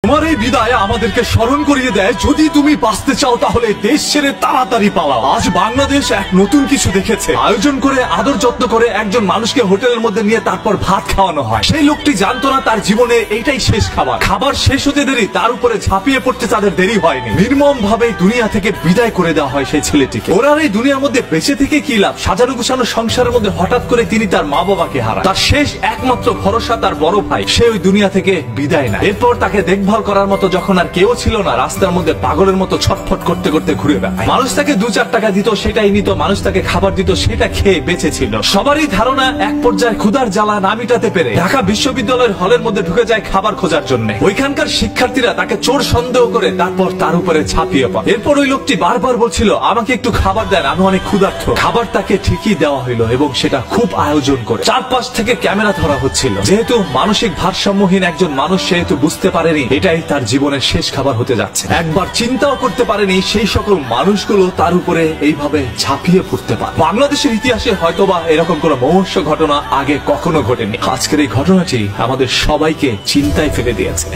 তোমার এই বিদায় আমাদেরকে স্মরণ করিয়ে দেয়, যদি তুমি বাঁচতে চাও তাহলে দেশ ছেড়ে তাড়াতাড়ি পালাও। আজ বাংলাদেশ এক নতুন কিছু দেখেছে। আয়োজন করে আদর যত্ন করে একজন মানুষকে হোটেলের মধ্যে নিয়ে তারপর ভাত খাওয়ানো হয়। সেই লোকটি জানতো না তার জীবনে এইটাই শেষ খাবার। খাবার শেষ হতে দেরি, তার উপরে ঝাঁপিয়ে পড়তে তাদের দেরি হয়নি। নির্মম ভাবে দুনিয়া থেকে বিদায় করে দেওয়া হয় সেই ছেলেটিকে। ওরা এই দুনিয়ার মধ্যে বেঁচে থেকে কি লাভ? সাজানো গুছানো সংসারের মধ্যে হঠাৎ করে তিনি তার মা বাবাকে হারান। তার শেষ একমাত্র ভরসা তার বড় ভাই, সে ওই দুনিয়া থেকে বিদায় নেয়। এরপর তাকে দেখভাল করার মতো যখন আর কেউ ছিল না, রাস্তার মধ্যে পাগলের মতো ছটফট করতে করতে ঘুরে বেড়ায়। মানুষ তাকে 2-4 টাকা দিত, সেটাই নিত। মানুষ তাকে খাবার দিত, সেটা খেয়ে বেঁচে ছিল। সবারই ধারণা এক পর্যায়ে ক্ষুধার জ্বালা না মিটাতে পেরে ঢাকা বিশ্ববিদ্যালয়ের হলের মধ্যে ঢুকে যায় খাবার খোঁজার জন্য। ওইখানকার শিক্ষার্থীরা তাকে চোর সন্দেহ করে তারপর তার উপরে ঝাঁপিয়ে পড়ে। এরপর ওই লোকটি বারবার বলছিল, আমাকে একটু খাবার দেন, আমি অনেক ক্ষুধার্ত। খাবার তাকে ঠিকই দেওয়া হইল এবং সেটা খুব আয়োজন করে। চারপাশ থেকে ক্যামেরা ধরা হচ্ছিল। যেহেতু মানসিক ভারসাম্যহীন একজন মানুষ, সেহেতু বুঝতে পারেনি এটাই তার জীবনের শেষ খাবার হতে যাচ্ছে। একবার চিন্তাও করতে পারেনি সেই সকল মানুষগুলো তার উপরে এইভাবে ঝাঁপিয়ে পড়তে পারে। বাংলাদেশের ইতিহাসে হয়তোবা এরকম কোন মহর্ষ ঘটনা আগে কখনো ঘটেনি। আজকের এই ঘটনাটি আমাদের সবাইকে চিন্তায় ফেলে দিয়েছে।